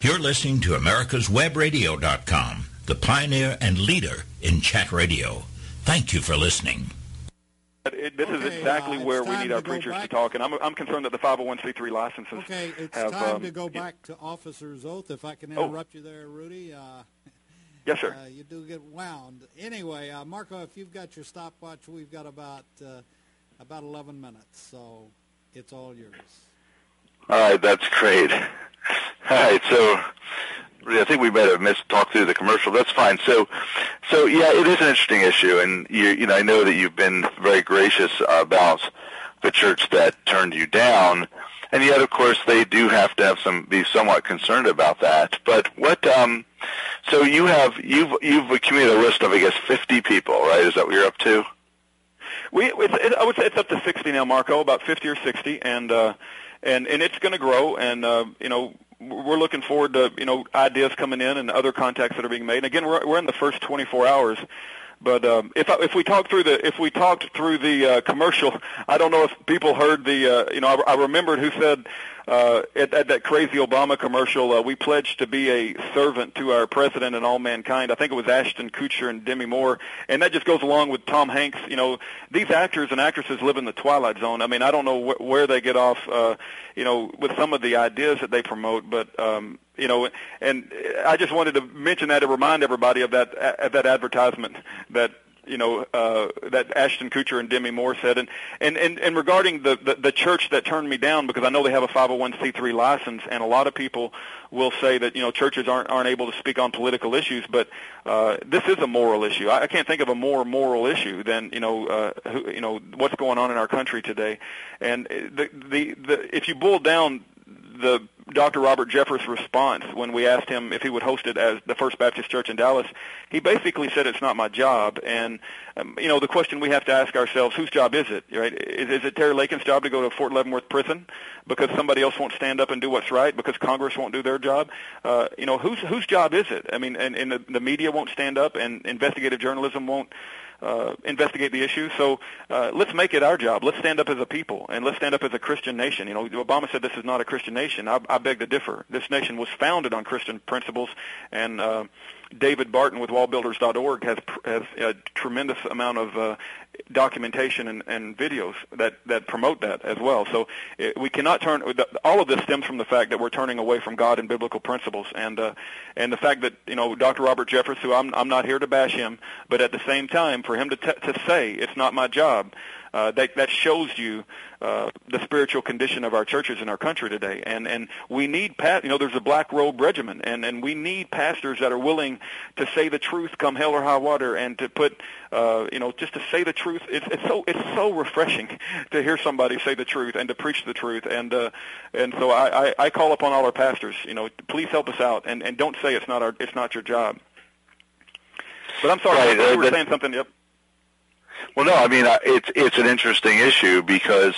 You're listening to America'sWebRadio.com, the pioneer and leader in chat radio. Thank you for listening. This is exactly where we need our preachers to talk, and I'm concerned that the 501c3 licenses Okay, it's have, time to go back to officer's oath. If I can interrupt you there, Rudy. Yes, sir. You do get wound. Anyway, Marco, if you've got your stopwatch, we've got about 11 minutes, so it's all yours. All right, that's great. All right, so I think we might have talked through the commercial. That's fine. So yeah, it is an interesting issue, and you know, I know that you've been very gracious about the church that turned you down, and yet, of course, they do have to be somewhat concerned about that. But what? So you've accumulated a list of, I guess, 50 people, right? Is that what you're up to? I would say it's up to 60 now, Marco, about 50 or 60, and it's going to grow, and you know, we're looking forward to, you know, ideas coming in and other contacts that are being made. And again, we're in the first 24 hours. But if we talked through the commercial, I don't know if people heard the you know, I remembered who said at that crazy Obama commercial, we pledged to be a servant to our president and all mankind. I think it was Ashton Kutcher and Demi Moore, and that just goes along with Tom Hanks. You know, these actors and actresses live in the twilight zone. I mean, I don't know where they get off, you know, with some of the ideas that they promote, but you know, and I just wanted to mention that to remind everybody of that advertisement that, you know, that Ashton Kutcher and Demi Moore said. And regarding the church that turned me down, because I know they have a 501c3 license, and a lot of people will say that, you know, churches aren't able to speak on political issues, but this is a moral issue. I can't think of a more moral issue than, you know, what's going on in our country today. And if you boil down the Dr. Robert Jeffress' response when we asked him if he would host it as the First Baptist Church in Dallas, he basically said it's not my job. And, you know, the question we have to ask ourselves, whose job is it, right? Is it Terry Lakin's job to go to Fort Leavenworth prison because somebody else won't stand up and do what's right, because Congress won't do their job? You know, whose job is it? I mean, and the media won't stand up, and investigative journalism won't investigate the issue. So let's make it our job. Let's stand up as a people, and let's stand up as a Christian nation. You know, Obama said this is not a Christian nation. I beg to differ. This nation was founded on Christian principles, and David Barton with wallbuilders.org has a tremendous amount of documentation and videos that promote that as well. So we cannot turn. All of this stems from the fact that we're turning away from God and biblical principles, and the fact that, you know, Dr. Robert Jeffress, who I'm not here to bash him, but at the same time, for him to say it's not my job, that shows you the spiritual condition of our churches in our country today. And we need, you know, there's a black robe regimen, and we need pastors that are willing to say the truth come hell or high water, and to put, you know, just to say the truth. It's so refreshing to hear somebody say the truth and to preach the truth. And so I call upon all our pastors, you know, please help us out, and don't say it's not your job. But I'm sorry, you were saying something. Yep. Well, no, I mean, it's an interesting issue, because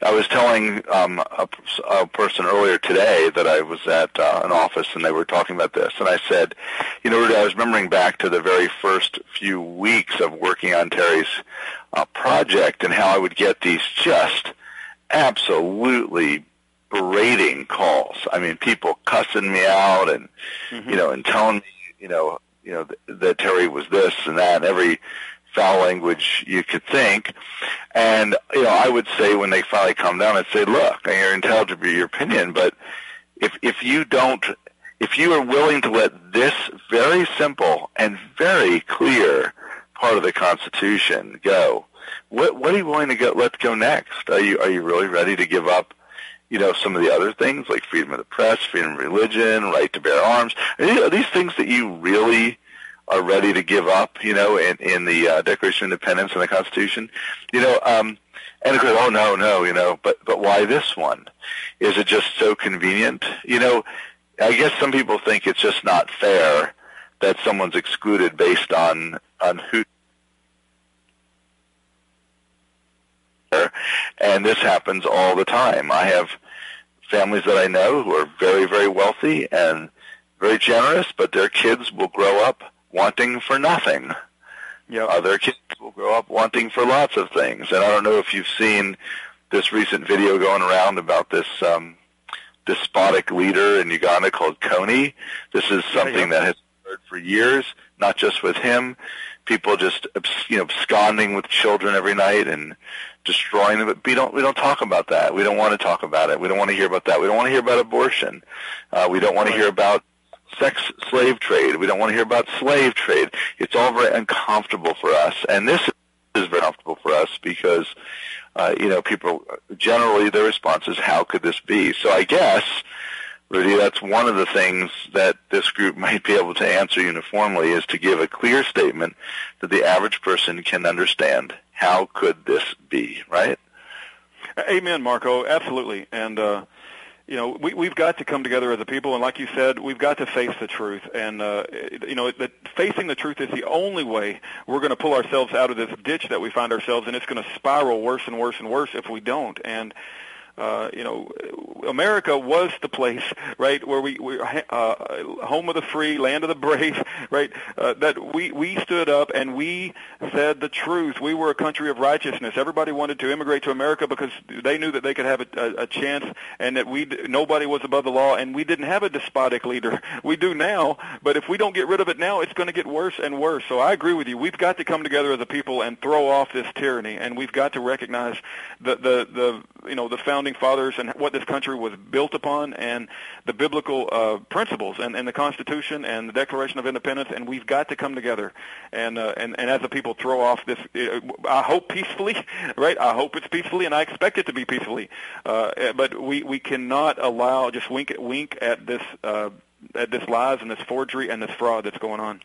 I was telling a person earlier today that I was at an office, and they were talking about this, and I said, you know, I was remembering back to the very first few weeks of working on Terry's project, and how I would get these just absolutely berating calls. I mean, people cussing me out, and you know, and telling me, you know that Terry was this and that, and every foul language you could think. And, you know, I would say, when they finally calm down, I'd say, look, you're entitled to your opinion, but if you are willing to let this very simple and very clear part of the Constitution go, what are you willing to let go next? Are you really ready to give up, you know, some of the other things like freedom of the press, freedom of religion, right to bear arms? Are these things that you really are ready to give up, you know, in the Declaration of Independence and the Constitution, you know, and of course, oh no, you know, but why this one? Is it just so convenient? You know, I guess some people think it's just not fair that someone's excluded based on who, and this happens all the time. I have families that I know who are very, very wealthy and very generous, but their kids will grow up wanting for nothing. Yep. Other kids will grow up wanting for lots of things. And I don't know if you've seen this recent video going around about this despotic leader in Uganda called Kony. This is something that has occurred for years, not just with him. People just absconding with children every night and destroying them. But we don't talk about that. We don't want to talk about it. We don't want to hear about that. We don't want to hear about abortion. We don't want to hear about sex slave trade. We don't want to hear about slave trade. It's all very uncomfortable for us, and this is very comfortable for us because people generally their response is, how could this be? So I guess, Rudy, that's one of the things that this group might be able to answer uniformly, is to give a clear statement that the average person can understand. How could this be, right? Amen, Marco. Absolutely. And we've got to come together as a people, and like you said, we've got to face the truth. And facing the truth is the only way we're going to pull ourselves out of this ditch that we find ourselves in. It's going to spiral worse and worse and worse if we don't. And America was the place, right, where we home of the free, land of the brave, right, that we stood up and we said the truth. We were a country of righteousness. Everybody wanted to immigrate to America because they knew that they could have a chance, and that nobody was above the law, and we didn't have a despotic leader. We do now, but if we don't get rid of it now, it's going to get worse and worse. So I agree with you. We've got to come together as a people and throw off this tyranny, and we've got to recognize the founding fathers and what this country was built upon, and the biblical principles and the Constitution and the Declaration of Independence, and we've got to come together and as a people throw off this. I hope peacefully, right? I hope it's peacefully, and I expect it to be peacefully. But we cannot allow just wink at this lies and this forgery and this fraud that's going on.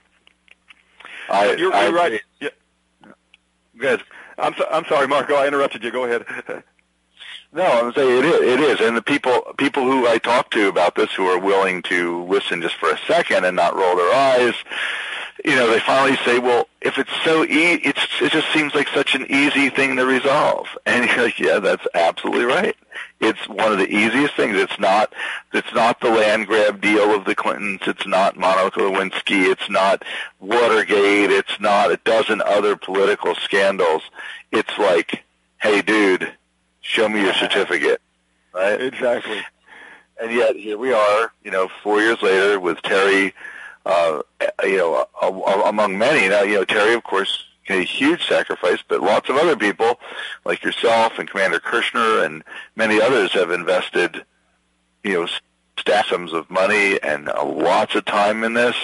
You're right. Yeah. Good. I'm sorry, Marco. I interrupted you. Go ahead. No, I'm saying it is, and the people who I talk to about this, who are willing to listen just for a second and not roll their eyes, they finally say, "Well, if it's so it just seems like such an easy thing to resolve." And you're like, "Yeah, that's absolutely right. It's one of the easiest things. It's not the land grab deal of the Clintons. It's not Monica Lewinsky. It's not Watergate. It's not a dozen other political scandals. It's like, hey, dude, show me your certificate," right? Exactly. And yet here we are, 4 years later with Terry, among many. Now, Terry, of course, a huge sacrifice, but lots of other people, like yourself and Commander Kirshner and many others, have invested, sums of money and lots of time in this.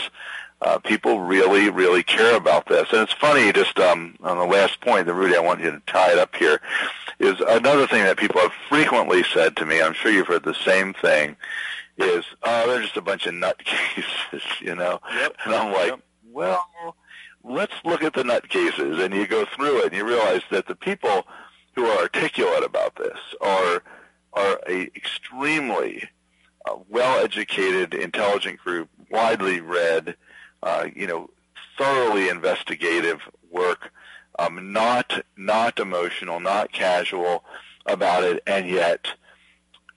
People really, really care about this. And it's funny, just on the last point, Rudy, I want you to tie it up here, is another thing that people have frequently said to me, I'm sure you've heard the same thing, is, they're just a bunch of nutcases, Yep. And I'm like, well, let's look at the nutcases. And you go through it and you realize that the people who are articulate about this are a extremely well-educated, intelligent group, widely read, thoroughly investigative work, not emotional, not casual about it, and yet,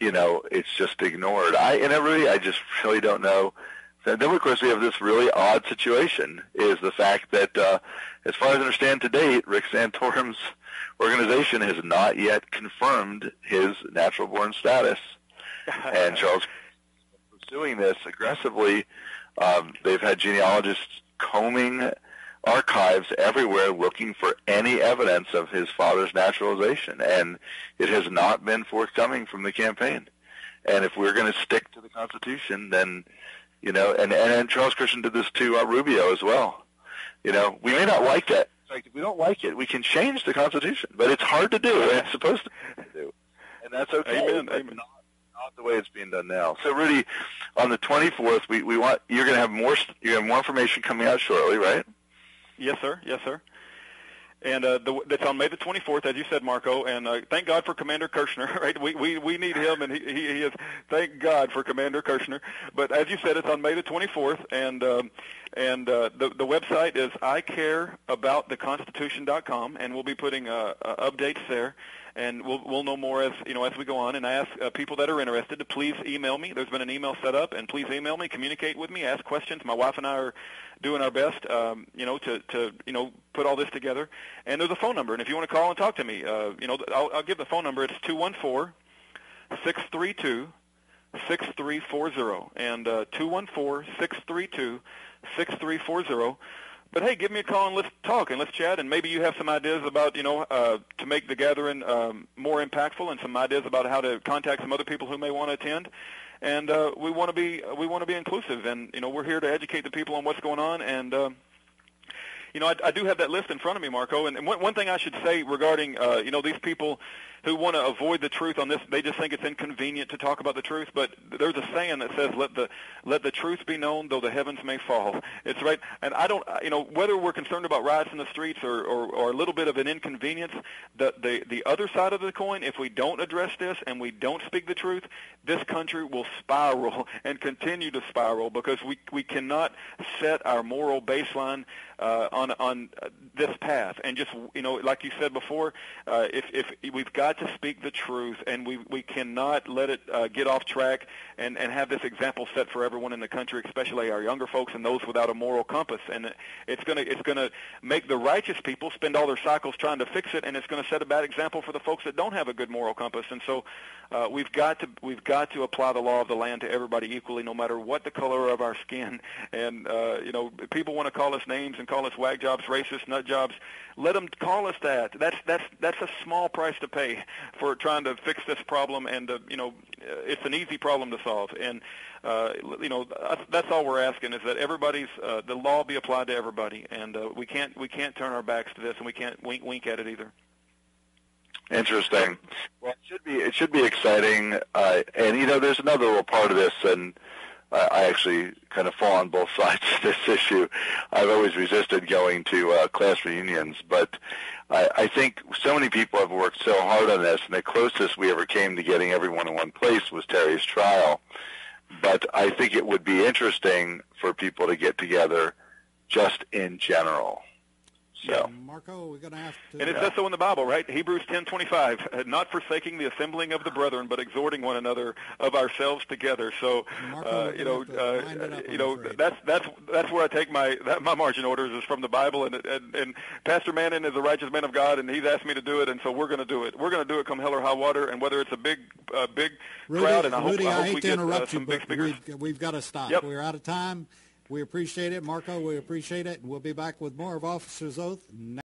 it's just ignored. I just really don't know. And then, of course, we have this really odd situation, is the fact that, as far as I understand to date, Rick Santorum's organization has not yet confirmed his natural-born status. And Charles is pursuing this aggressively. They've had genealogists combing archives everywhere looking for any evidence of his father's naturalization, and it has not been forthcoming from the campaign. And if we're going to stick to the Constitution, then, and Charles Christian did this to Rubio as well. We may not like that. In fact, if we don't like it, we can change the Constitution, but it's hard to do, and it's supposed to be hard to do, and that's okay. Amen. Not the way it's being done now. So, Rudy, on the 24th, we want you're going to have more information coming out shortly, right? Yes, sir. Yes, sir. And that's on May the 24th, as you said, Marco. And thank God for Commander Kirshner, right? We need him, and he is. Thank God for Commander Kirshner. But as you said, it's on May the 24th, and the website is icareabouttheconstitution.com, and we'll be putting updates there. And we'll know more as we go on. And I ask people that are interested to please email me. There's been an email set up, and please email me, communicate with me, ask questions. My wife and I are doing our best, to put all this together. And there's a phone number, and if you want to call and talk to me, I'll give the phone number. It's 214-632-2633. 214-632-6340, and 214-632-6340. But hey, give me a call and let's talk and let's chat, and maybe you have some ideas about, to make the gathering more impactful, and some ideas about how to contact some other people who may want to attend. And we want to be inclusive, and we're here to educate the people on what's going on. And I do have that list in front of me, Marco. And one thing I should say regarding these people who want to avoid the truth on this, they just think it's inconvenient to talk about the truth. But there's a saying that says, "Let the truth be known, though the heavens may fall." It's right. And I don't, whether we're concerned about riots in the streets or a little bit of an inconvenience, the other side of the coin, if we don't address this and we don't speak the truth, this country will spiral and continue to spiral, because we cannot set our moral baseline on this path. And just, like you said before, if we've got to speak the truth, and we cannot let it get off track and have this example set for everyone in the country, especially our younger folks and those without a moral compass. And it's gonna make the righteous people spend all their cycles trying to fix it, and it's going to set a bad example for the folks that don't have a good moral compass. And so we've got to apply the law of the land to everybody equally, no matter what the color of our skin. And people want to call us names and call us wag jobs, racist, nut jobs. Let them call us that. That's a small price to pay for trying to fix this problem, and it's an easy problem to solve. And that's all we're asking, is that the law be applied to everybody, and we can't turn our backs to this, and we can't wink at it either. Interesting. Well, it should be exciting, and there's another little part of this, and I actually kind of fall on both sides of this issue. I've always resisted going to class reunions, but I think so many people have worked so hard on this, and the closest we ever came to getting everyone in one place was Terry's trial. But I think it would be interesting for people to get together just in general. So. Yeah, Marco, we're going to have to... And it says so in the Bible, right? Hebrews 10:25, not forsaking the assembling of the brethren, but exhorting one another of ourselves together. So, Marco, that's where I take my marching orders is from the Bible, and Pastor Manning is a righteous man of God, and he's asked me to do it, and so we're going to do it. We're going to do it come hell or high water, and whether it's a big Rudy, crowd, and I hope hate we to get interrupt some you, big but speakers. we've got to stop. Yep. We're out of time. We appreciate it. Marco, we appreciate it. And we'll be back with more of Officer's Oath.